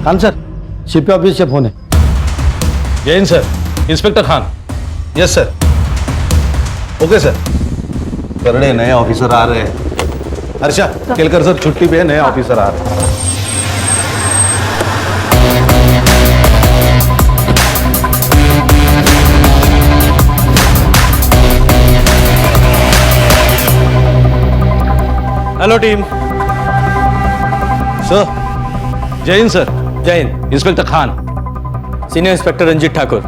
Khan sir, CP office से phone है। Jain sir, inspector Khan. Yes sir. Okay sir. करड़े नए ऑफिसर आ रहे हैं। हर्षा, केलकर सर छुट्टी पे है, नए ऑफिसर आ रहे हैं। Hello team. Sir, Jai Hind sir. Jai Hind. Inspector Khan. Senior inspector Ranjit Thakur.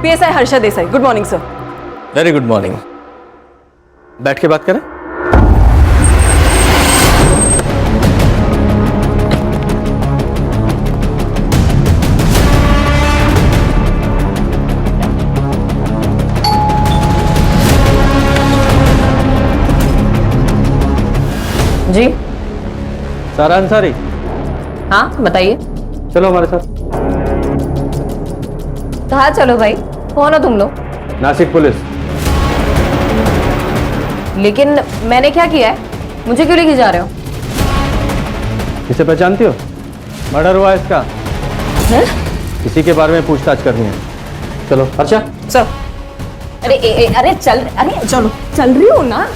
PSI Harsha Desai. Good morning sir. Very good morning. बैठ के बात करें। जी सारा अंसारी, हाँ बताइए। चलो हमारे साथ। कहाँ चलो भाई? कौन हो तुम लोग? नासिक पुलिस। लेकिन मैंने क्या किया है? मुझे क्यों लेके जा रहे हो? इसे पहचानती हो? मर्डर हुआ है इसका। हैं? इसी के बारे में पूछताछ करनी है। चलो हर्षा। चलो। अरे चल, अरे चलो, चल रही हो ना।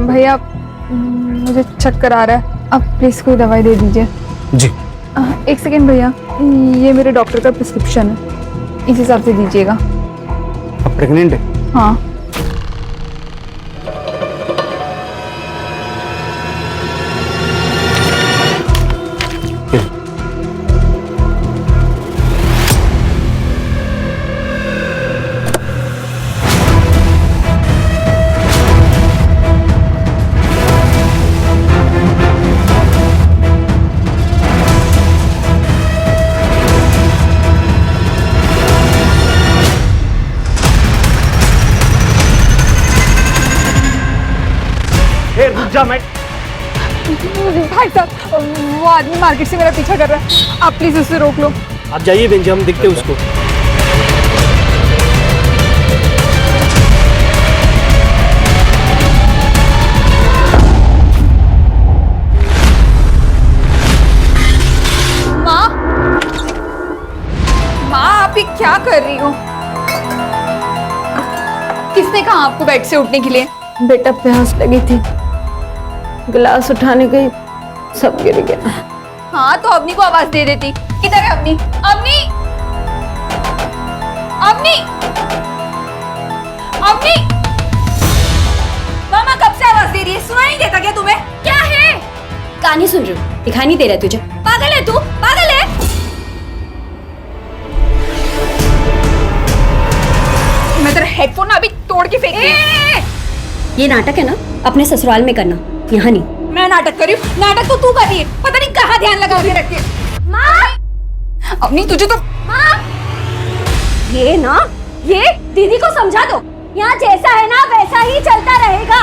भैया मुझे चक्कर आ रहा है, आप प्लीज कोई दवाई दे दीजिए। जी। एक सेकेंड भैया, ये मेरे डॉक्टर का प्रिस्क्रिप्शन है, इस हिसाब से दीजिएगा। अब प्रेग्नेंट है? हाँ। भाई साहब, वो आदमी मार्केट से मेरा पीछा कर रहा है, आप प्लीज उसे रोक लो। आप जाइए बेंजी, हम दिखते हैं उसको। माँ, माँ आप ये क्या कर रही हो? किसने कहा आपको बेड से उठने के लिए? बेटा प्यास लगी थी, गिलास उठाने गई, सब गिर गया। हाँ तो अवनी को आवाज दे देती। किधर है अवनी? अवनी, अवनी, अवनी! मामा कब से आवाज दे रही है, सुनाई नहीं देता क्या तुम्हें? क्या है? कहानी सुन रही हूँ, दिखाई नहीं दे रहा तुझे? पागल है तू, पागल है। मैं तेरा हेडफोन अभी तोड़ के फेंक ये नाटक है ना, अपने ससुराल में करना, यहाँ नहीं। मैं नाटक कर रही हूँ? नाटक तो तू कर रही है, पता नहीं कहाँ ध्यान लगा के रखती है। माँ! अवनी तुझे तो माँ! ये ना, ये दीदी को समझा दो, यहाँ जैसा है ना वैसा ही चलता रहेगा,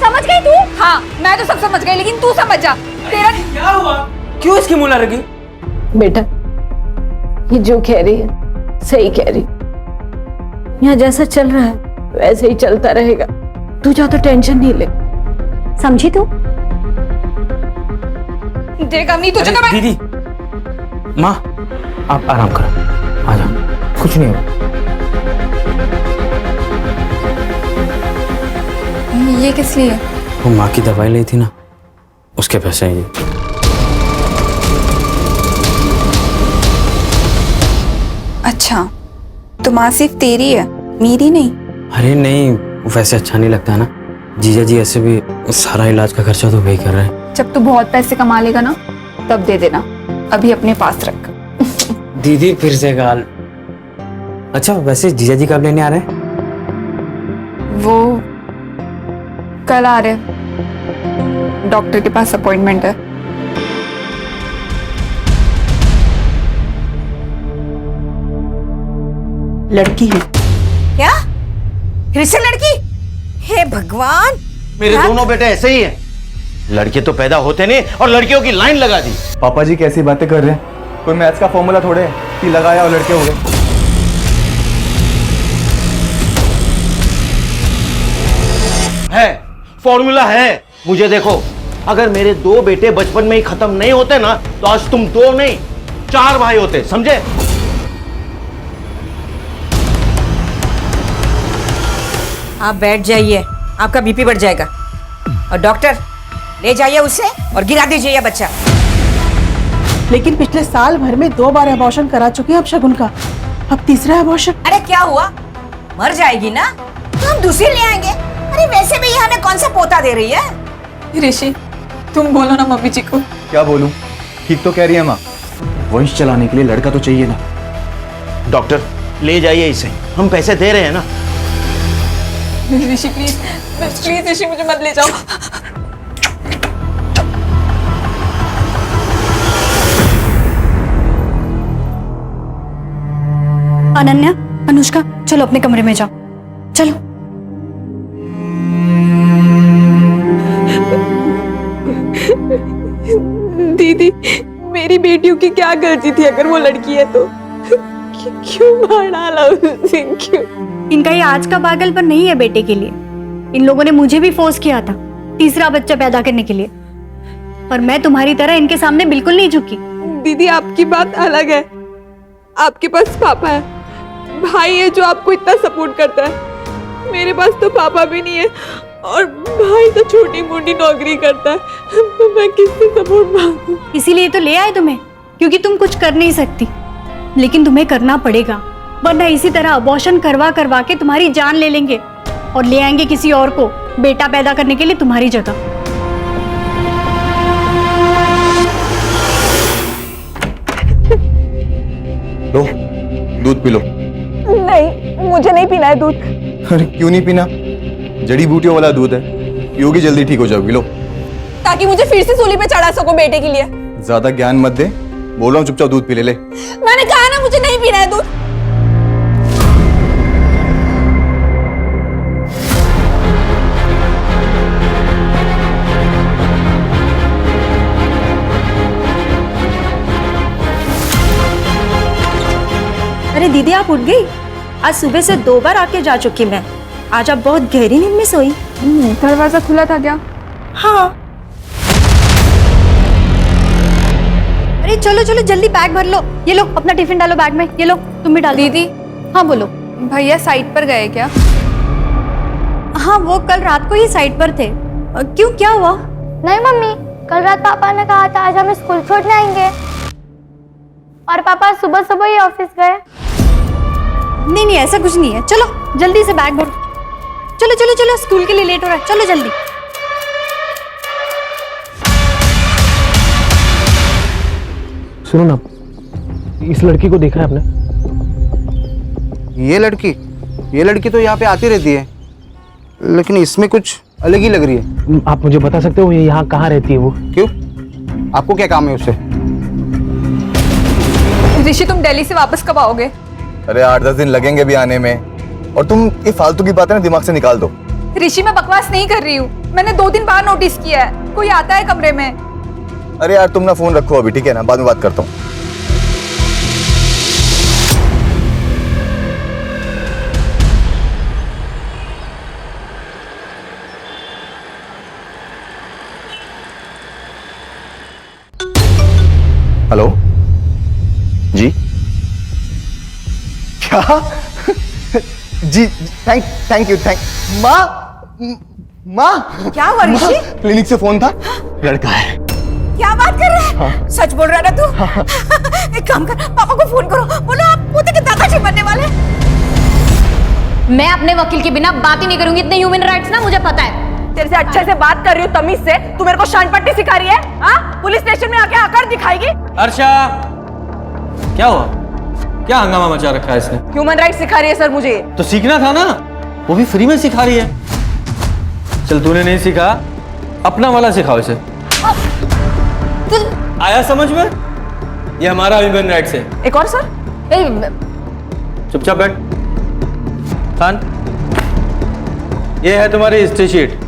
समझ गई तू? हाँ मैं तो सब समझ गई, लेकिन तू समझ जा। तेरा क्या हुआ? क्यों इसकी मुँह लगी? बेटा, ये जो कह रही है सही कह रही, यहाँ जैसा चल रहा है वैसे ही चलता रहेगा, तू ज्यादा टेंशन नहीं ले, समझी तू? देख अवनी तुझे तो मैं दीदी, माँ आप आराम करो, आ जाओ, कुछ नहीं होगा। ये किस लिए? वो माँ की दवाई ली थी ना, उसके पैसे हैं ये। अच्छा, तो माँ सिर्फ तेरी है, मेरी नहीं? अरे नहीं, वैसे अच्छा नहीं लगता है ना, जीजा जी ऐसे भी सारा इलाज का खर्चा तो वही कर रहे हैं। जब तू बहुत पैसे कमा लेगा ना तब दे देना, अभी अपने पास रख। दीदी फिर से गाल। अच्छा वैसे जीजा जी कब लेने आ रहे हैं? वो कल आ रहे, डॉक्टर के पास अपॉइंटमेंट है। लड़की है। क्या? फिर से लड़की? हे भगवान! मेरे दोनों बेटे ऐसे ही हैं। लड़के तो पैदा होते नहीं और लड़कियों की लाइन लगा दी। पापा जी कैसी बातें कर रहे हैं? कोई मैथ्स का फॉर्मूला थोड़े है कि लगाया और लड़के हो गए। है, फॉर्मूला है। मुझे देखो, अगर मेरे 2 बेटे बचपन में ही खत्म नहीं होते ना तो आज तुम 2 नहीं 4 भाई होते, समझे? आप बैठ जाइए, आपका बीपी बढ़ जाएगा। और डॉक्टर, ले जाइए उसे और गिरा दीजिए यह बच्चा। लेकिन पिछले साल भर में 2 बार अबॉर्शन करा चुके हैं अब शगुन का, अब तीसरा अबॉर्शन। अरे क्या हुआ? मर जाएगी ना तो हम दूसरी ले आएंगे। अरे वैसे भी ये हमें कौन सा पोता दे रही है? ऋषि, तुम बोलो ना मम्मी जी को। क्या बोलूं? ठीक तो कह रही है माँ, वंश चलाने के लिए लड़का तो चाहिए ना। डॉक्टर ले जाइए इसे, हम पैसे दे रहे हैं ना। ऋषि प्लीज प्लीज ऋषि, मुझे मत ले जाओ। अनन्या, अनुष्का, चलो अपने कमरे में जाओ, चलो। दीदी, मेरी बेटियों की क्या गलती थी अगर वो लड़की है तो? क्यों मार डाला उसे? क्यों? इनका ये आज का पागलपन नहीं है बेटे के लिए। इन लोगों ने मुझे भी फोर्स किया था तीसरा बच्चा पैदा करने के लिए, और मैं तुम्हारी तरह इनके सामने बिल्कुल नहीं झुकी। दीदी, आपकी बात अलग है। आपके पास पापा है, भाई है जो आपको इतना सपोर्ट करता है। मेरे पास तो पापा भी नहीं है और भाई तो छोटी मोटी नौकरी करता है, तो मैं किससे सपोर्ट मांगूं? इसीलिए तो ले आए तुम्हें, क्योंकि तुम कुछ कर नहीं सकती, लेकिन तुम्हें करना पड़ेगा, वरना इसी तरह अबॉर्शन करवा करवा के तुम्हारी जान ले लेंगे और ले आएंगे किसी और को बेटा पैदा करने के लिए तुम्हारी जगह। लो, दूध पी लो। नहीं, मुझे नहीं पीना है दूध। अरे क्यों नहीं पीना? जड़ी बूटियों वाला दूध है, पियोगी जल्दी ठीक हो जाओगी। लो। ताकि मुझे फिर से सूली पे चढ़ा सको बेटे के लिए। ज्यादा ज्ञान मत दे, बोल रहा हूँ चुपचाप दूध पी ले। मैंने कहा ना मुझे नहीं पीना है दूध। अरे दीदी, आप उठ गई? आज सुबह से 2 बार आके जा चुकी मैं। आज आप बहुत गहरी नींद में सोई। दरवाजा खुला था क्या? हाँ। अरे चलो चलो जल्दी बैग भर लो। ये लो अपना टिफिन डालो बैग में, ये लो तुम भी डाल। दीदी, हाँ बोलो। भैया साइट पर गए क्या? हाँ, वो कल रात को ही साइट पर थे। क्यों, क्या हुआ? नहीं मम्मी, कल रात पापा ने कहा था आज हम स्कूल छोड़ने आएंगे, और पापा सुबह सुबह ही ऑफिस गए। नहीं नहीं, ऐसा कुछ नहीं है। चलो जल्दी से बैग भरो। चलो चलो चलो, स्कूल के लिए लेट हो रहा है, चलो जल्दी। सुनो ना, इस लड़की को देखा है आपने? ये लड़की तो यहाँ पे आती रहती है, लेकिन इसमें कुछ अलग ही लग रही है। आप मुझे बता सकते हो ये यहाँ कहाँ रहती है वो? क्यों, आपको क्या काम है उससे? ऋषि, तुम दिल्ली से वापस कब आओगे? अरे 8-10 दिन लगेंगे भी आने में, और तुम ये फालतू की बातें ना दिमाग से निकाल दो। ऋषि, मैं बकवास नहीं कर रही हूँ। मैंने 2 दिन बाद नोटिस किया है, कोई आता है कमरे में। अरे यार तुम ना फोन रखो अभी, ठीक है ना, बाद में बात करता हूँ। हेलो जी, क्या? जी थैंक यू। माँ क्या हुआ ऋषि? क्लिनिक से फोन था, लड़का है। क्या बात कर रहे हैं? सच बोल रहा है ना तू? एक काम कर, पापा को फोन करो, बोलो आप पोते के दादाजी बनने वाले। मैं अपने वकील के बिना बात ही नहीं करूंगी। इतने ह्यूमन राइट्स ना मुझे पता है। तेरे से अच्छे से बात कर रही हूँ तमीज से, तू मेरे को शान पट्टी सिखा रही है? हाँ, पुलिस स्टेशन में आके आकर दिखाएगी? अर्षा, क्या हुआ? क्या हंगामा मचा रखा है इसने? ह्यूमन राइट्स सिखा रही है सर मुझे। तो सीखना था ना, वो भी फ्री में सिखा रही है। चल तूने नहीं सीखा, अपना वाला सिखाओ इसे। आया समझ में? ये हमारा ह्यूमन राइट्स है। एक और सर? चुपचाप बैठ। खान, ये है तुम्हारी हिस्ट्री शीट।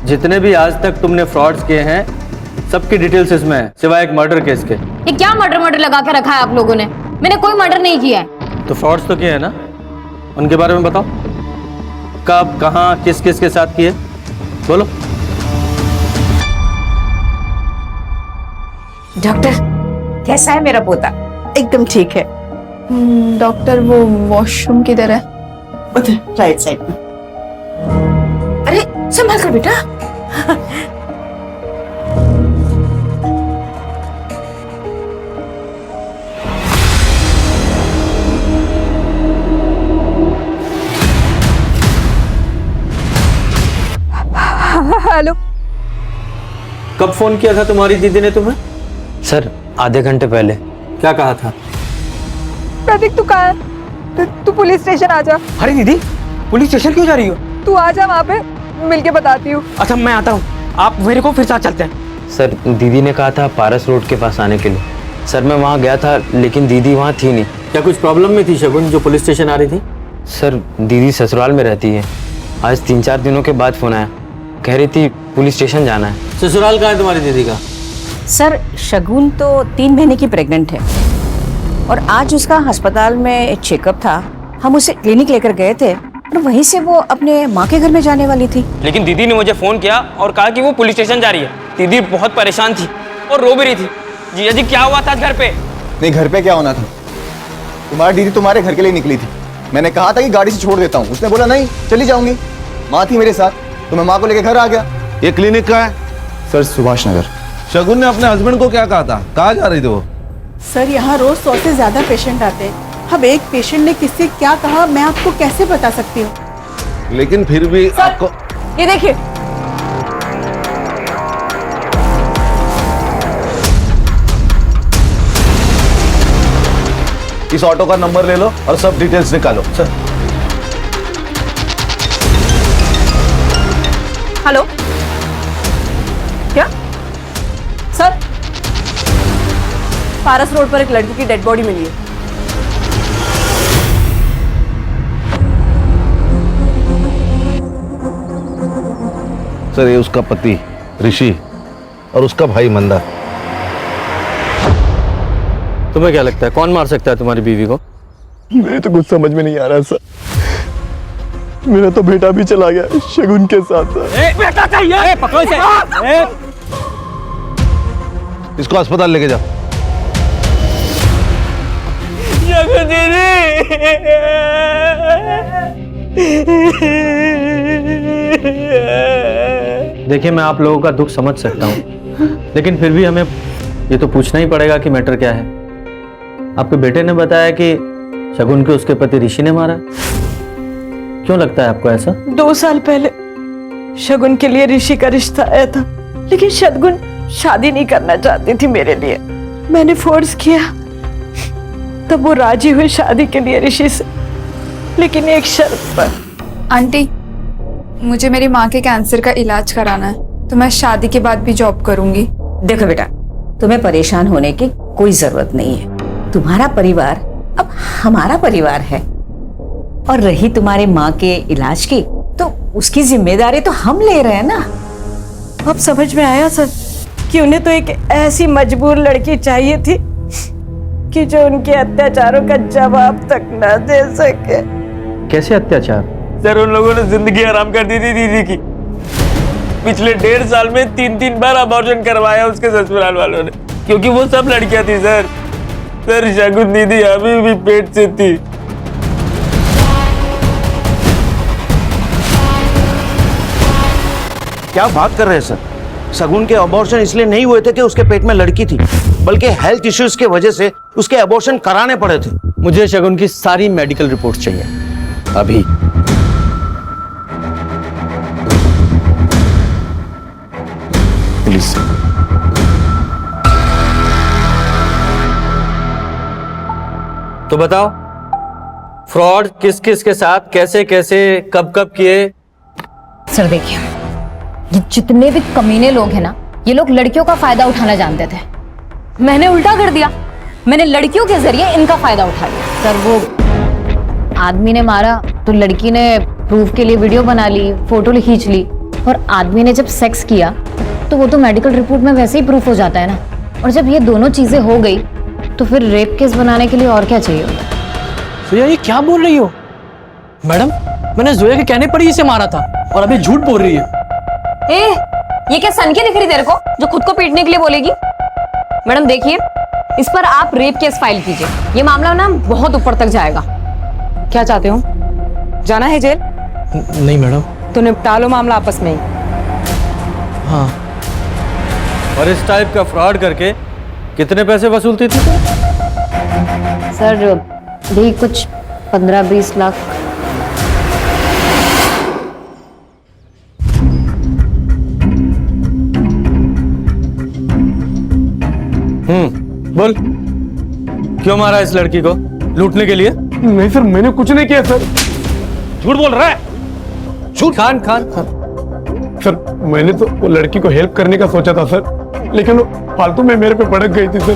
जितने भी आज तक तुमने फ्रॉड्स किए हैं सबकी डिटेल्स इसमें है, सिवाय एक मर्डर केस के। ये क्या मर्डर लगा के रखा है आप लोगों ने? मैंने कोई मर्डर नहीं किया है। तो फ्रॉड्स तो किए हैं ना, उनके बारे में बताओ। कब, कहाँ, किस किस के साथ किए, बोलो। डॉक्टर, कैसा है मेरा पोता? एकदम ठीक है। डॉक्टर वो वॉशरूम किधर है? उधर राइट साइड में। अरे संभाल कर बेटा। हेलो, कब फोन किया था तुम्हारी दीदी ने तुम्हें? सर आधे घंटे पहले। क्या कहा था? प्रतीक तू कहाँ है? तू पुलिस स्टेशन आ जा। अरे दीदी, पुलिस स्टेशन क्यों जा रही हो? तू आ जा, वहाँ पे मिलके बताती हूँ। अच्छा मैं आता हूँ, आप मेरे को फिर साथ चलते हैं। सर दीदी ने कहा था पारस रोड के पास आने के लिए। सर मैं वहाँ गया था लेकिन दीदी वहाँ थी नहीं। क्या कुछ प्रॉब्लम में थी शगुन जो पुलिस स्टेशन आ रही थी? सर दीदी ससुराल में रहती है। आज 3-4 दिनों के बाद फोन आया, कह रही थी पुलिस स्टेशन जाना है। ससुराल कहाँ है तुम्हारी दीदी का? सर शगुन तो 3 महीने की प्रेग्नेंट है और आज उसका अस्पताल में चेकअप था। हम उसे क्लिनिक लेकर गए थे और वहीं से वो अपने माँ के घर में जाने वाली थी। लेकिन दीदी ने मुझे फोन किया और कहा कि वो पुलिस स्टेशन जा रही है। दीदी बहुत परेशान थी और रो भी रही थी। जीजा जी क्या हुआ था घर पे? नहीं, घर पे क्या होना था? तुम्हारी दीदी तुम्हारे घर के लिए निकली थी। मैंने कहा था कि गाड़ी से छोड़ देता हूँ, उसने बोला नहीं चली जाऊंगी। माँ थी मेरे साथ तो मैं माँ को लेकर घर आ गया। ये क्लिनिक का है? सर सुभाष नगर। शगुन ने अपने हस्बैंड को क्या कहा था? कहाँ जा रही थी वो? सर यहाँ रोज 100 से ज्यादा पेशेंट आते हैं। अब एक पेशेंट ने किससे क्या कहा मैं आपको कैसे बता सकती हूँ? लेकिन फिर भी आपको ये देखिए, इस ऑटो का नंबर ले लो और सब डिटेल्स निकालो। सर हेलो, क्या? सर, पारस रोड पर एक लड़की की डेड बॉडी मिली है। सर ये उसका पति ऋषि और उसका भाई मंदा। तुम्हें क्या लगता है कौन मार सकता है तुम्हारी बीवी को? मेरे तो कुछ समझ में नहीं आ रहा सर। मेरा तो बेटा भी चला गया शगुन के साथ। बेटा चाहिए। पकड़ो इसे। इसको अस्पताल लेके जाओ। देखिए मैं आप लोगों का दुख समझ सकता हूँ, लेकिन फिर भी हमें ये तो पूछना ही पड़ेगा कि मैटर क्या है। आपके बेटे ने बताया कि शगुन के उसके पति ऋषि ने मारा। क्यों लगता है आपको ऐसा? 2 साल पहले शगुन के लिए ऋषि का रिश्ता आया था, लेकिन शगुन शादी नहीं करना चाहती थी मेरे लिए। मैंने फोर्स किया, तब वो राजी हुई शादी के लिए ऋषि से, लेकिन एक शर्त पर। आंटी, मुझे मेरी माँ के कैंसर का इलाज कराना है, तो मैं शादी के बाद भी जॉब करूंगी। देखो बेटा, तुम्हें परेशान होने की कोई जरूरत नहीं है। तुम्हारा परिवार अब हमारा परिवार है और रही तुम्हारे माँ के इलाज की तो उसकी जिम्मेदारी तो हम ले रहे हैं ना। अब समझ में आया सर कि उन्हें तो एक ऐसी मजबूर लड़की चाहिए थी कि जो उनके अत्याचारों का जवाब तक न दे सके। कैसे अत्याचार? सर उन लोगों ने जिंदगी हराम कर दी थी दीदी की। पिछले 1.5 साल में 3 बार अबॉर्शन करवाया उसके ससुराल वालों ने, क्योंकि वो सब लड़कियां थी सर। सर शगुन दीदी अभी भी पेट से थी। क्या बात कर रहे हैं सर? शगुन के अबॉर्शन इसलिए नहीं हुए थे कि उसके पेट में लड़की थी, बल्कि हेल्थ इश्यूज के वजह से उसके अबॉर्शन कराने पड़े थे। मुझे शगुन की सारी मेडिकल रिपोर्ट चाहिए अभी। प्लीज। तो बताओ फ्रॉड किस किस के साथ कैसे कैसे कब कब किए? सर देखिए, ये जितने भी कमीने लोग हैं ना, ये लोग लड़कियों का फायदा उठाना जानते थे। मैंने उल्टा कर दिया, मैंने लड़कियों के जरिए इनका फायदा उठा लिया। सर वो आदमी ने मारा तो लड़की ने प्रूफ के लिए वीडियो बना ली, फोटो खींच ली, और आदमी ने जब सेक्स किया तो वो तो मेडिकल रिपोर्ट में वैसे ही प्रूफ हो जाता है ना। और जब ये दोनों चीजें हो गई तो फिर रेप केस बनाने के लिए और क्या चाहिए होगा? जोया ये क्या बोल रही हो मैडम? मैंने जोया के कहने पर ही इसे मारा था और अभी झूठ बोल रही है। ये क्या सन के दिख रही तेरे को जो खुद को पीटने के लिए बोलेगी? मैडम देखिए, इस पर आप रेप केस फाइल कीजिए, ये मामला ना बहुत ऊपर तक जाएगा। क्या चाहते हो? जाना है जेल? नहीं मैडम। तो निपटा लो मामला आपस में ही। हाँ। और इस टाइप का फ्रॉड करके कितने पैसे वसूलती थी तुम? सर यही कुछ 15-20 लाख। बोल, क्यों मारा इस लड़की को? लूटने के लिए? नहीं सर, मैंने कुछ नहीं किया सर। झूठ बोल रहा है? झूठ। खान सर मैंने तो वो लड़की को हेल्प करने का सोचा था सर, लेकिन वो फालतू में मेरे पे भड़क गई थी सर।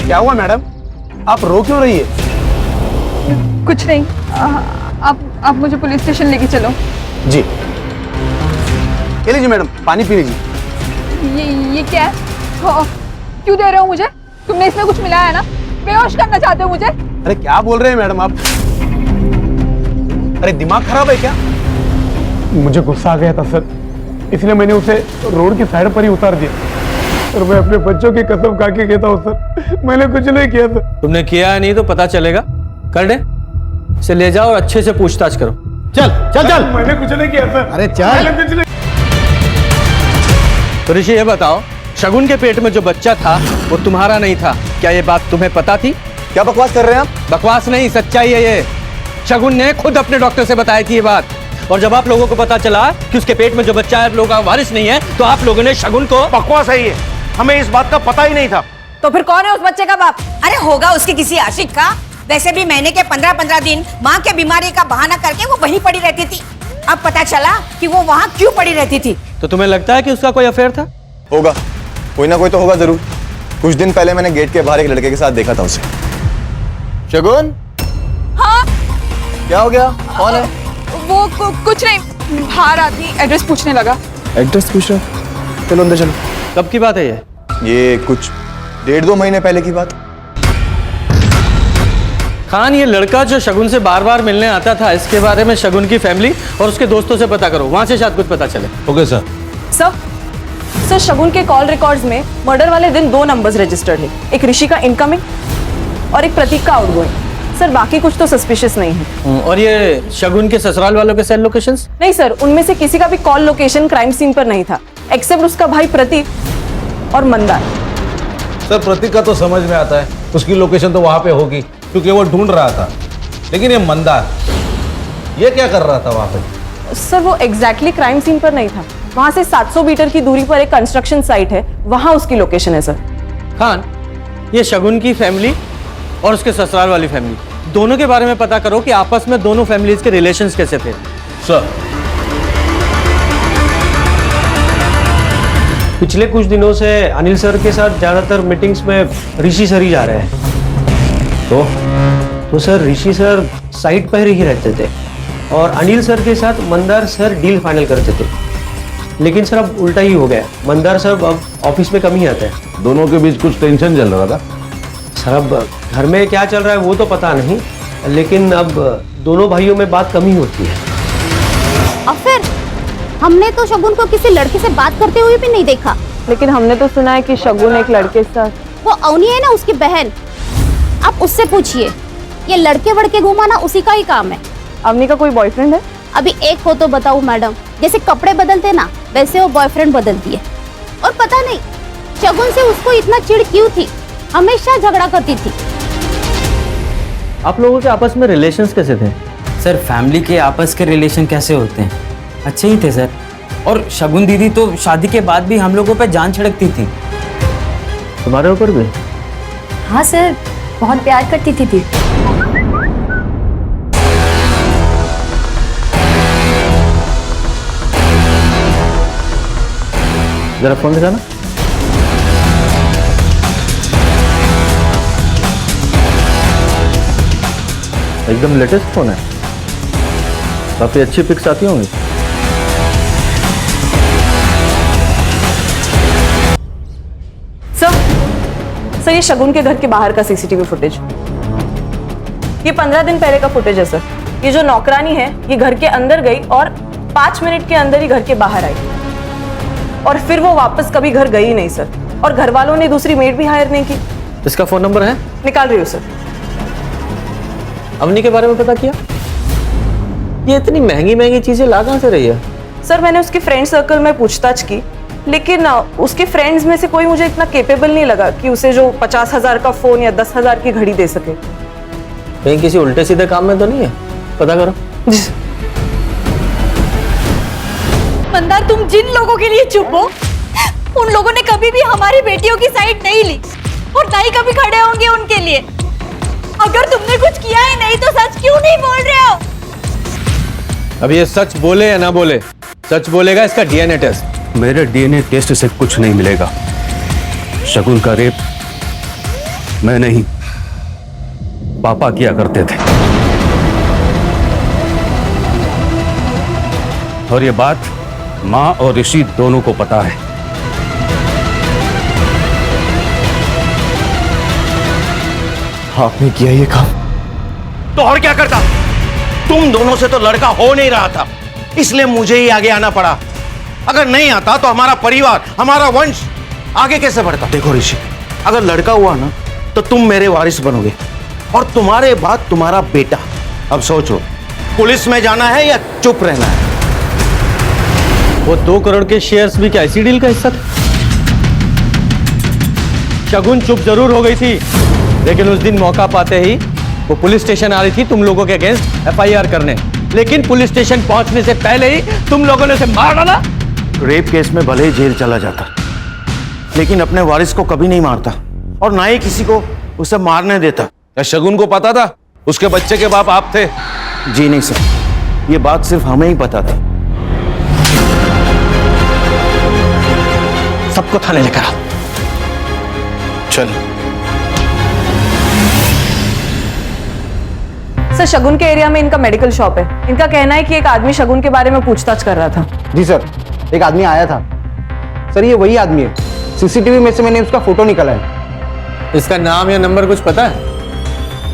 क्या हुआ मैडम, आप रो क्यों रही है? कुछ नहीं, आप मुझे पुलिस स्टेशन लेके चलो। जी, ये लीजिए मैडम, पानी पी लीजिए। ये क्या है? क्यों दे रहे हो मुझे? तुमने इसमें कुछ मिलाया है ना? बेहोश करना चाहते हो मुझे? अरे क्या बोल रहे हैं मैडम आप? अरे दिमाग खराब है क्या? मुझे गुस्सा आ गया था सर, इसलिए मैंने उसे रोड की साइड पर ही उतार दिया। और मैं अपने बच्चों की कसम खा के कहता हूँ सर, मैंने कुछ नहीं किया सर। तुमने किया नहीं तो पता चलेगा। कर दे, इसे ले जाओ और अच्छे से पूछताछ करो। चल चल चल। मैंने कुछ नहीं किया सर। अरे चल। मैंने कुछ नहीं। तो ऋषि ये बताओ, शगुन के पेट में जो बच्चा था वो तुम्हारा नहीं था, क्या ये बात तुम्हें पता थी? क्या बकवास कर रहे हैं आप? बकवास नहीं, सच्चाई है ये। शगुन ने खुद अपने डॉक्टर से बताई थी ये बात, और जब आप लोगों को पता चला कि उसके पेट में जो बच्चा है आप लोगों का वारिस नहीं है, तो आप लोगों ने शगुन को। बकवास है ये, हमें इस बात का पता ही नहीं था। तो फिर कौन है उस बच्चे का बाप? अरे होगा उसके किसी आशिक का। वैसे भी महीने के 15-15 दिन माँ के बीमारी का बहाना करके वो वहीं पड़ी रहती थी। अब पता चला कि वो वहाँ क्यों पड़ी रहती थी। तो तुम्हें लगता है कि उसका कोई अफेयर था? होगा, कोई ना कोई तो होगा जरूर। कुछ दिन पहले मैंने गेट के बाहर एक लड़के के साथ देखा था उसे। शगुन? हाँ? क्या हो गया? कौन है? वो कुछ नहीं, बाहर आती एड्रेस पूछने लगा। एड्रेस पूछ रहा? चलो अंदर चलो। कब की बात है ये कुछ 1.5-2 महीने पहले की बात। खान, ये लड़का जो शगुन से बार बार मिलने आता था, इसके बारे में शगुन की फैमिली और उसके दोस्तों से पता करो, वहां से शायद कुछ पता चले। Okay sir. सर शगुन के कॉल रिकॉर्ड्स में मर्डर वाले दिन 2 नंबर्स रजिस्टर्ड है, एक ऋषि का इनकमिंग और एक प्रतीक का आउटगोइंग। सर बाकी कुछ तो सस्पिशियस नहीं है। और ये शगुन के ससुराल वालों के सेल लोकेशंस? नहीं सर, उनमें से किसी का भी कॉल लोकेशन क्राइम सीन पर नहीं था, एक्सेप्ट उसका भाई प्रतीक और मंदार। सर प्रतीक का तो समझ में आता है, उसकी लोकेशन तो वहां पे होगी क्योंकि वो ढूंढ रहा था। लेकिन ये मंदार, ये क्या कर रहा था वहां पे? सर वो एग्जैक्टली क्राइम सीन पर नहीं था, वहां से 700 मीटर की दूरी पर एक कंस्ट्रक्शन साइट है, वहां उसकी लोकेशन है सर। खान, ये शगुन की फैमिली और उसके ससुराल वाली फैमिली, दोनों के बारे में पता करो कि आपस में दोनों फैमिलीज के रिलेशंस कैसे थे। सर पिछले कुछ दिनों से अनिल सर के साथ ज़्यादातर मीटिंग्स में ऋषि सर ही जा रहे हैं। तो सर ऋषि सर साइट पर ही रहते थे और अनिल सर के साथ मंदार सर डील फाइनल करते थे। लेकिन सर अब उल्टा ही हो गया, मंदार सर अब ऑफिस में कम ही आते हैं। दोनों के बीच कुछ टेंशन चल रहा था? सर अब घर में क्या चल रहा है वो तो पता नहीं, लेकिन अब दोनों भाइयों में बात कम ही होती है। और फिर हमने तो शगुन को किसी लड़के से बात करते हुए भी नहीं देखा। लेकिन हमने तो सुना है कि शगुन एक लड़के के साथ। वो अवनी है ना उसकी बहन, आप उससे पूछिए। ये लड़के वड़के घुमाना उसी का ही काम है। अवनी का कोई बॉयफ्रेंड है? अभी एक हो तो बताऊं मैडम, जैसे कपड़े बदलते ना वैसे वो बॉयफ्रेंड बदलती है। और पता नहीं शगुन से उसको इतना चिढ़ क्यों थी, हमेशा झगड़ा करती थी। आप लोगों के आपस में रिलेशंस कैसे थे? सर फैमिली के आपस के रिलेशन कैसे होते हैं, अच्छे ही थे सर। और शगुन दीदी तो शादी के बाद भी हम लोगों पे जान छिड़कती थी। तुम्हारे ऊपर भी? हाँ सर, बहुत प्यार करती थी। जरा फोन दिखाना। एकदम लेटेस्ट फोन है, काफी अच्छी पिक्स आती होंगी। सर ये शगुन के घर के बाहर का सीसीटीवी फुटेज, ये 15 दिन पहले का फुटेज है सर। ये जो नौकरानी है ये घर के अंदर गई और 5 मिनट के अंदर ही घर के बाहर आई और फिर वो वापस कभी घर गई ही नहीं सर। और घर वालों ने दूसरी मेड भी हायर नहीं की। इसका फोन नंबर है? निकाल रही हूँ सर। अवनी के बारे में पता किया? ये इतनी महंगी महंगी चीजें ला कहां से रही है? सर मैंने उसके फ्रेंड सर्कल में पूछताछ की, लेकिन उसके फ्रेंड्स में से कोई मुझे इतना केपेबल नहीं लगा कि उसे जो 50,000 का फोन या 10,000 की घड़ी दे सके। कहीं किसी उल्टे सीधे काम में तो नहीं है? पता करो। मंदार, तुम जिन लोगों के लिए चुप हो, उन लोगों ने कभी भी हमारी बेटियों की साइड नहीं ली और ना ही कभी खड़े होंगे उनके लिए। अगर तुमने कुछ किया ही नहीं तो सच क्यों नहीं बोल रहे हो? अब ये सच बोले या ना बोले, सच बोलेगा इसका डीएनए टेस्ट। मेरे डीएनए टेस्ट से कुछ नहीं मिलेगा। शगुन का रेप मैं नहीं, पापा किया करते थे। और ये बात माँ और ऋषि दोनों को पता है। आपने किया ये काम? तो और क्या करता? तुम दोनों से तो लड़का हो नहीं रहा था, इसलिए मुझे ही आगे आना पड़ा। अगर नहीं आता तो हमारा परिवार, हमारा वंश आगे कैसे बढ़ता? देखो ऋषि, अगर लड़का हुआ ना तो तुम मेरे वारिस बनोगे और तुम्हारे बाद तुम्हारा बेटा। अब सोचो, पुलिस में जाना है या चुप रहना है? वो 2 करोड़ के शेयर्स भी क्या इसी डील का हिस्सा था? शगुन चुप जरूर हो गई थी, लेकिन उस दिन मौका पाते ही वो पुलिस स्टेशन आ रही थी तुम लोगों के अगेंस्ट एफआईआर करने। लेकिन पुलिस स्टेशन पहुंचने से पहले ही तुम लोगों ने उसे मार डाला। रेप केस में भले ही जेल चला जाता, लेकिन अपने वारिस को कभी नहीं मारता और ना ही किसी को उसे मारने देता। क्या शगुन को पता था उसके बच्चे के बाप आप थे? जी नहीं सर, ये बात सिर्फ हमें ही पता था। सबको थाने लेकर आओ। चल। सर शगुन के एरिया में इनका मेडिकल शॉप है। इनका कहना है कि एक आदमी शगुन के बारे में पूछताछ कर रहा था। जी सर, एक आदमी आया था। सर ये वही आदमी है, सीसीटीवी में से मैंने उसका फोटो निकाला है। इसका नाम या नंबर कुछ पता है?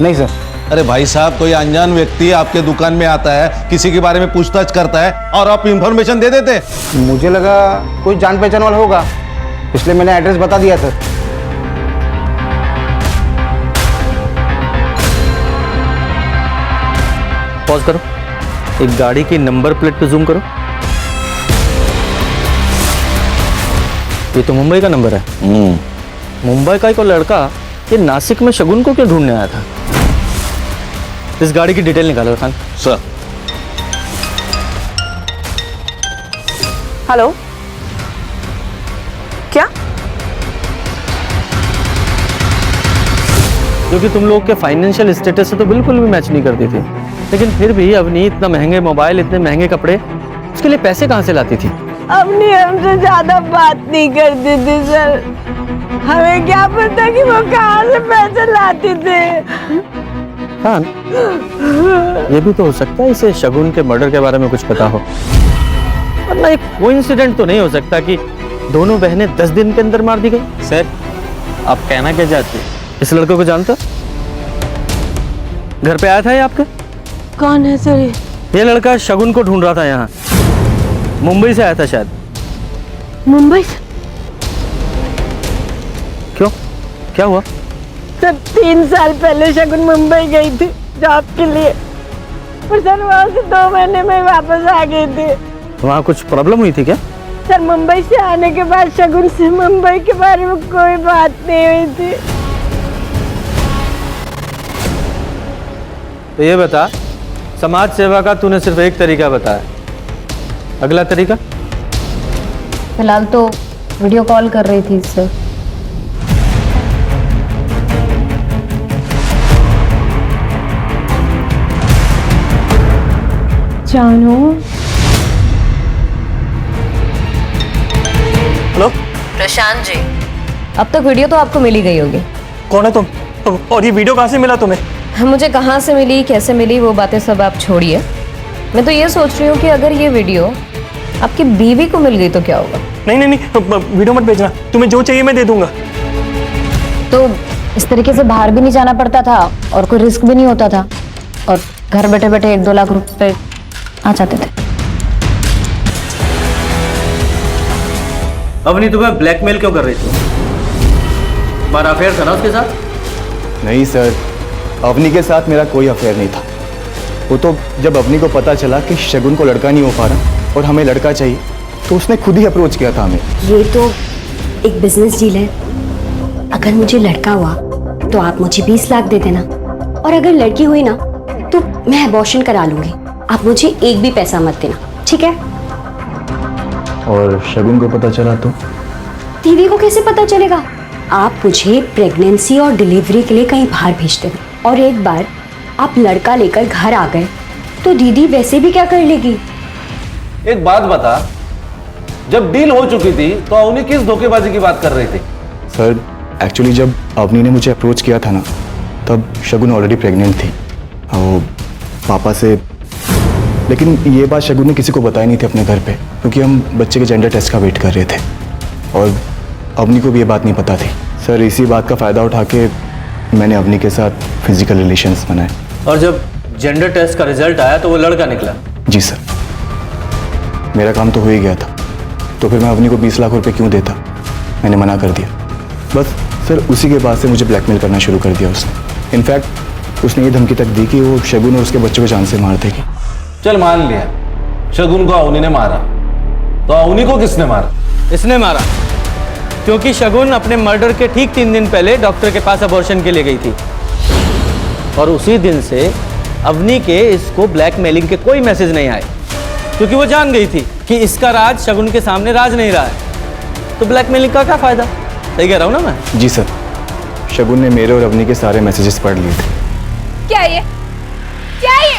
नहीं सर। अरे भाई साहब, कोई अनजान व्यक्ति आपके दुकान में आता है, किसी के बारे में पूछताछ करता है और आप इंफॉर्मेशन दे देते? मुझे लगा कोई जान पहचान वाला होगा, इसलिए मैंने एड्रेस बता दिया सर। पॉज करो, एक गाड़ी की नंबर प्लेट पे जूम करो। ये तो मुंबई का नंबर है। मुंबई का एक लड़का ये नासिक में शगुन को क्यों ढूंढने आया था? इस गाड़ी की डिटेल निकालो खान। सर। हेलो, क्या? क्योंकि तुम लोग के फाइनेंशियल स्टेटस से तो बिल्कुल भी मैच नहीं करती थी, लेकिन फिर भी अवनी इतना महंगे मोबाइल, इतने महंगे कपड़े, उसके लिए पैसे कहाँ से लाती थी? अपनी हमसे ज्यादा बात नहीं करती थी सर। हमें क्या पता कि वो कहाँ से पैसे लाती थे। हाँ, ये भी तो हो सकता है इसे शगुन के मर्डर के बारे में कुछ पता हो, वरना एक कोइंसिडेंट तो नहीं हो सकता कि दोनों बहनें 10 दिन के अंदर मार दी गई। सर, आप कहना क्या चाहते हैं? इस लड़के को जानते हो? घर पे आया था ये आपके? कौन है सर ये लड़का शगुन को ढूंढ रहा था यहाँ, मुंबई से आया था शायद। मुंबई से? क्यों, क्या हुआ? सर 3 साल पहले शगुन मुंबई गई थी जॉब के लिए, और सर वहाँ से 2 महीने में वापस आ गई थी। वहाँ कुछ प्रॉब्लम हुई थी क्या? सर मुंबई से आने के बाद शगुन से मुंबई के बारे में कोई बात नहीं हुई थी। तो ये बता, समाज सेवा का तूने सिर्फ एक तरीका बताया, अगला तरीका? फिलहाल तो वीडियो कॉल कर रही थी सर। जानू। हेलो प्रशांत जी, अब तक वीडियो तो आपको मिल ही गई होगी। कौन है तुम? और ये वीडियो कहाँ से मिला तुम्हें? मुझे कहाँ से मिली, कैसे मिली, वो बातें सब आप छोड़िए। मैं तो ये सोच रही हूँ कि अगर ये वीडियो आपकी बीवी को मिल गई तो क्या होगा? नहीं नहीं नहीं, वीडियो मत भेजना, तुम्हें जो चाहिए मैं दे दूंगा। तो इस तरीके से बाहर भी नहीं जाना पड़ता था और कोई रिस्क भी नहीं होता था, और घर बैठे बैठे 1-2 लाख रुपए आ जाते थे। अवनी तुम्हें ब्लैकमेल क्यों कर रही थी? तुम्हारा अफेयर था ना उसके साथ? नहीं सर, अवनी के साथ मेरा कोई अफेयर नहीं था। वो तो जब अवनी को पता चला कि शगुन को लड़का नहीं हो पा रहा और हमें लड़का चाहिए, तो उसने खुद ही अप्रोच किया था हमें। ये तो एक बिजनेस डील है। अगर मुझे लड़का हुआ तो आप मुझे 20 लाख दे देना, और अगर लड़की हुई ना तो मैं अबॉर्शन करा लूंगी। आप मुझे एक भी पैसा मत देना, ठीक है? और शगुन को पता चला तो? दीदी को कैसे पता चलेगा? आप मुझे प्रेगनेंसी और डिलीवरी के लिए कहीं बाहर भेज देना, और एक बार आप लड़का लेकर घर आ गए तो दीदी वैसे भी क्या कर लेगी? एक बात बता, जब डील हो चुकी थी तो अवनी किस धोखेबाजी की बात कर रही थी? सर एक्चुअली जब अवनी ने मुझे अप्रोच किया था ना, तब शगुन ऑलरेडी प्रेग्नेंट थी और पापा से। लेकिन ये बात शगुन ने किसी को बताई नहीं थी अपने घर पे, क्योंकि हम बच्चे के जेंडर टेस्ट का वेट कर रहे थे, और अवनी को भी ये बात नहीं पता थी। सर इसी बात का फ़ायदा उठा के मैंने अवनी के साथ फिजिकल रिलेशंस बनाए। और जब जेंडर टेस्ट का रिजल्ट आया तो वो लड़का निकला? जी सर, मेरा काम तो हो ही गया था, तो फिर मैं अवनी को 20 लाख रुपए क्यों देता? मैंने मना कर दिया। बस सर उसी के बाद से मुझे ब्लैकमेल करना शुरू कर दिया उसने। इनफैक्ट उसने ये धमकी तक दी कि वो शगुन और उसके बच्चों को जान से मार देगी। चल मान लिया शगुन को अवनी ने मारा, तो अवनी को किसने मारा? इसने मारा, क्योंकि शगुन अपने मर्डर के ठीक 3 दिन पहले डॉक्टर के पास अबॉर्शन के लिए गई थी, और उसी दिन से अवनी के इसको ब्लैकमेलिंग के कोई मैसेज नहीं आए, क्योंकि वो जान गई थी कि इसका राज शगुन के सामने राज नहीं रहा है, तो ब्लैकमेलिंग का क्या फायदा? सही कह रहा हूं ना मैं? जी सर, शगुन ने मेरे और अवनी के सारे मैसेजेस पढ़ लिए थे। क्या ये? क्या ये?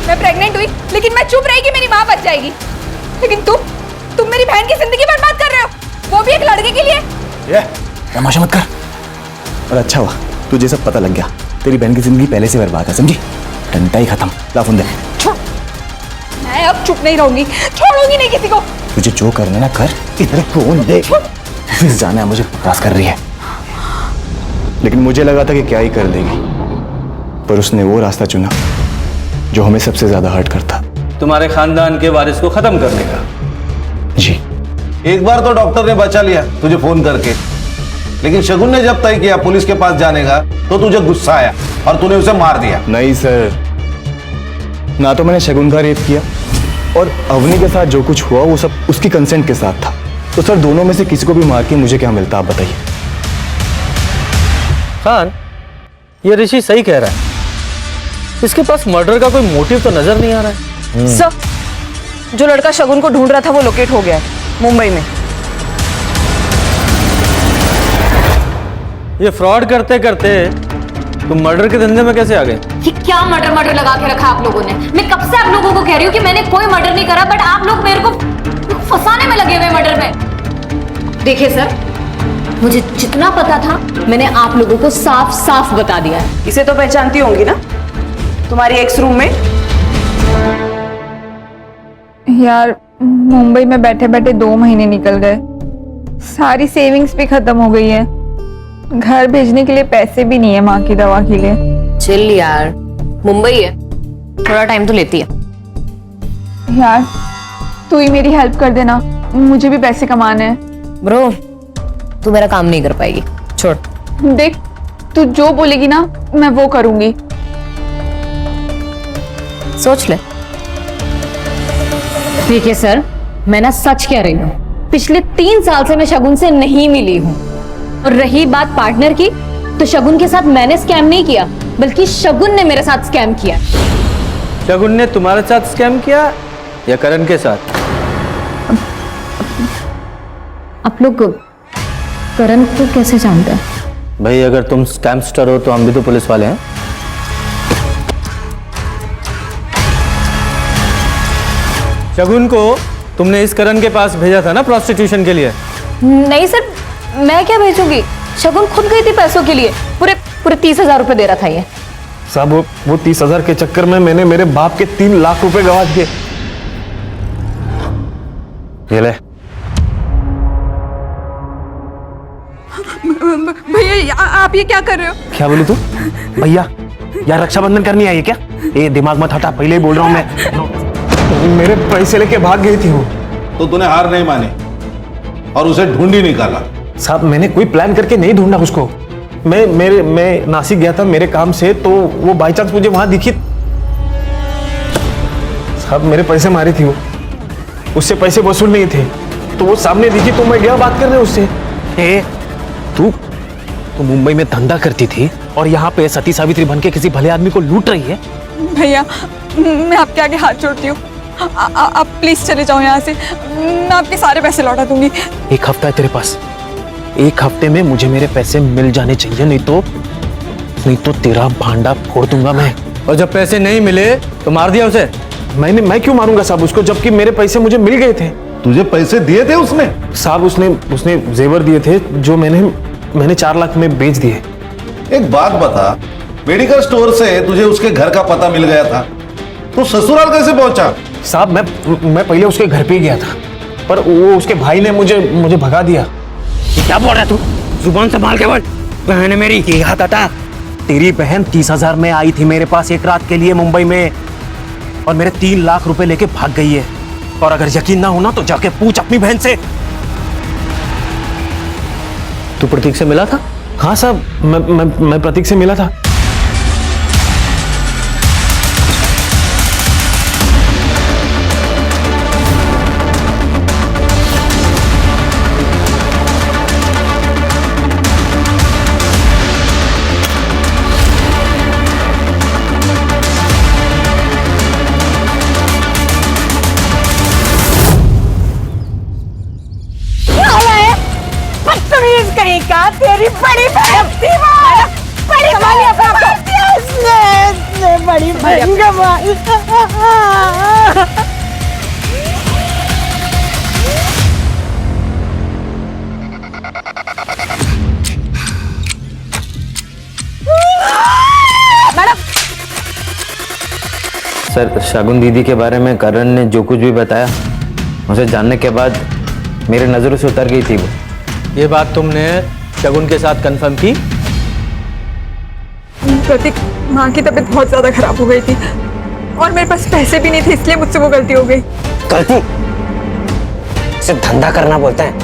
मैं प्रेग्नेंट हुई लेकिन मैं चुप रही कि मेरी माँ बच जाएगी, लेकिन तुम मेरी बहन की जिंदगी बर्बाद कर रहे हो, वो भी एक लड़के के लिए। ये तमाशा मत कर। और अच्छा हुआ तुझे सब पता लग गया, तेरी बहन की जिंदगी पहले से बर्बाद है, समझी? टंटा ही खत्म। ला फोन दे। मैं अब चुप नहीं रहूंगी, छोड़ूंगी नहीं किसी को। तुझे जो करना ना कर, इधर फोन दे। ऑफिस जाना है मुझे, क्रॉस कर रही है। लेकिन मुझे लगा था कि क्या ही कर देगी, पर उसने वो रास्ता चुना जो हमें सबसे ज्यादा हर्ट करता। तुम्हारे खानदान के वारिस को खत्म करने का। जी। एक बार तो डॉक्टर ने बचा लिया तुझे फोन करके, लेकिन शगुन ने जब तय किया पुलिस के पास जाने का, तो तुझे गुस्सा आया और तूने उसे मार दिया। नहीं सर, ना तो मैंने शगुन का रेप किया, और अवनी के साथ जो कुछ हुआ वो सब उसकी कंसेंट के साथ था। तो सर दोनों में से किसी को भी मार के मुझे क्या मिलता, आप बताइए। खान, ये ऋषि सही कह रहा है, इसके पास मर्डर का कोई मोटिव तो नजर नहीं आ रहा है। सर, जो लड़का शगुन को ढूंढ रहा था वो लोकेट हो गया है मुंबई में। ये फ्रॉड करते करते तुम मर्डर के धंधे में कैसे आ गए? ये क्या मर्डर लगा के रखा आप लोगों ने? मैं कब से आप लोगों को कह रही हूँ कि मैंने कोई मर्डर नहीं करा, बट आप लोग मेरे को फंसाने में लगे हुए मर्डर में। देखिए सर, मुझे जितना पता था मैंने आप लोगों को साफ साफ बता दिया है। इसे तो पहचानती होंगी ना, तुम्हारी एक्स रूम में। यार मुंबई में बैठे बैठे 2 महीने निकल गए, सारी सेविंग्स भी खत्म हो गई है, घर भेजने के लिए पैसे भी नहीं है माँ की दवा के लिए। चिल यार, मुंबई है, थोड़ा टाइम तो लेती है। यार तू ही मेरी हेल्प कर देना, मुझे भी पैसे कमाने हैं। ब्रो, तू मेरा काम नहीं कर पाएगी, छोड़। देख, तू जो बोलेगी ना मैं वो करूंगी। सोच ले। देखिए सर, मैं ना सच कह रही हूँ, पिछले 3 साल से मैं शगुन से नहीं मिली हूँ। और रही बात पार्टनर की, तो शगुन के साथ मैंने स्कैम नहीं किया, बल्कि शगुन ने मेरे साथ स्कैम किया। शगुन ने तुम्हारे साथ स्कैम किया या करण के साथ? आप लोग करण को कैसे जानते हैं? भाई अगर तुम स्कैमस्टर हो तो हम भी तो पुलिस वाले हैं। शगुन को तुमने इस करण के पास भेजा था ना प्रोस्टिट्यूशन के लिए? नहीं सर, मैं क्या भेजूंगी, शगुन खुद गई थी पैसों के लिए। पूरे 30,000 रुपए दे रहा था ये। साहब वो 30,000 के चक्कर में मैंने मेरे बाप के 3 लाख रुपए गवा दिए। ये ले। भैया आप ये क्या कर रहे हो? क्या बोली तू? भैया यार रक्षाबंधन करनी आई है क्या? ये दिमाग मत हटा, पहले ही बोल रहा हूँ मैं। मेरे पैसे लेके भाग गई थी वो। तो तूने हार नहीं मानी और उसे ढूंढ ही निकाला। साहब मैंने कोई प्लान करके नहीं ढूंढा उसको। मैं नासिक गया था मेरे काम से, तो वो बाई चांस मुझे वहां दिखी। साहब मेरे पैसे मारे थी वो, उससे पैसे वसूल नहीं थे, तो वो सामने दिखी तो मैं गया बात करने उससे। तू मुंबई में धंधा करती थी और यहाँ पे सती सावित्री बन के किसी भले आदमी को लूट रही है। भैया मैं आपके आगे हाथ जोड़ती हूँ, आप प्लीज चले जाओ यहाँ से, मैं आपके सारे पैसे लौटा दूंगी। 1 हफ्ता है तेरे पास, 1 हफ्ते में मुझे मेरे पैसे मिल जाने चाहिए, नहीं तो तेरा भांडा फोड़ दूंगा मैं। और जब पैसे नहीं मिले तो मार दिया उसे? मैं क्यों मारूंगा साहब उसको, जबकि मेरे पैसे मुझे मिल गए थे। तुझे पैसे दिए थे उसने? साहब उसने जेवर दिए थे जो मैंने 4 लाख में बेच दिए। एक बात बता, मेडिकल स्टोर से तुझे उसके घर का पता मिल गया था, तो ससुराल कैसे पहुंचा? साहब मैं पहले उसके घर पे ही गया था, पर वो उसके भाई ने मुझे भगा दिया। क्या बोल रहा तू? जुबान संभाल के बोल। बहन मेरी क्या था? तेरी बहन 30,000 में आई थी मेरे पास 1 रात के लिए मुंबई में, और मेरे 3 लाख रुपए लेके भाग गई है। और अगर यकीन ना होना तो जाके पूछ अपनी बहन से। तू प्रतीक से मिला था? हाँ साहब, मैं प्रतीक से मिला था। कहीं का तेरी बड़ी बहन बड़ी बहन कमाई। सर, शगुन दीदी के बारे में करण ने जो कुछ भी बताया, उसे जानने के बाद मेरी नजरों से उतर गई थी वो। ये बात तुमने शगुन के साथ कंफर्म की? प्रतीक, माँ की तबीयत बहुत ज्यादा खराब हो गई थी और मेरे पास पैसे भी नहीं थे, इसलिए मुझसे वो गलती हो गई। गलती? इसे धंधा करना बोलते हैं।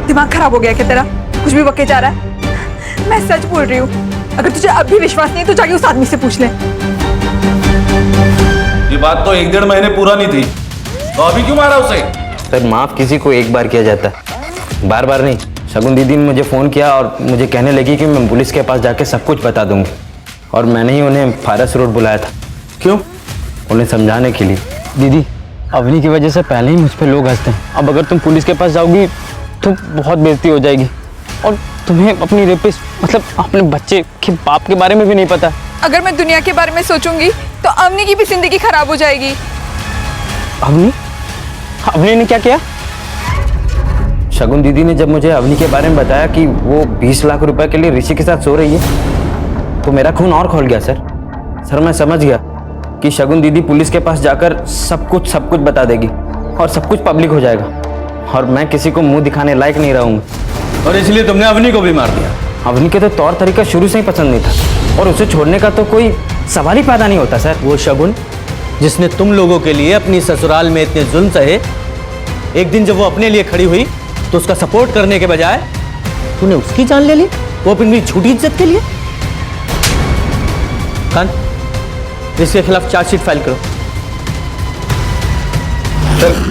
दिमाग खराब हो गया क्या तेरा? कुछ भी बके जा रहा है। मैं सच बोल रही हूँ, अगर तुझे अब भी विश्वास नहीं तो जाके उस आदमी से पूछ ले। ये बात तो 1-1.5 महीने पूरा नहीं थी, तो अभी क्यों मारा उसे? सर, माफ किसी को एक बार किया जाता है, बार बार नहीं। शगुन दीदी ने मुझे फ़ोन किया और मुझे कहने लगी कि मैं पुलिस के पास जाके सब कुछ बता दूंगी, और मैंने ही उन्हें फारस रोड बुलाया था। क्यों? उन्हें समझाने के लिए। दीदी, अवनी की वजह से पहले ही मुझ पर लोग हंसते हैं, अब अगर तुम पुलिस के पास जाओगी तो बहुत बेइज्जती हो जाएगी, और तुम्हें अपनी रेपिस्ट मतलब अपने बच्चे के बाप के बारे में भी नहीं पता। अगर मैं दुनिया के बारे में सोचूंगी तो अवनी की भी जिंदगी खराब हो जाएगी। अवनी ने क्या किया? शगुन दीदी ने जब मुझे अवनी के बारे में बताया कि वो 20 लाख रुपए के लिए ऋषि के साथ सो रही है, तो मेरा खून और खोल गया सर। मैं समझ गया कि शगुन दीदी पुलिस के पास जाकर सब कुछ बता देगी और सब कुछ पब्लिक हो जाएगा, और मैं किसी को मुंह दिखाने लायक नहीं रहूंगा। और इसलिए तुमने अवनी को भी मार दिया? अवनी के तो तौर तरीका शुरू से ही पसंद नहीं था, और उसे छोड़ने का तो कोई सवाल ही पैदा नहीं होता सर। वो शगुन जिसने तुम लोगों के लिए अपनी ससुराल में इतने जुल्म सहे, एक दिन जब वो अपने लिए खड़ी हुई तो उसका सपोर्ट करने के बजाय तूने उसकी जान ले ली, वो अपनी झूठी इज्जत के लिए। खान, इसके खिलाफ चार्जशीट फाइल करो। चल।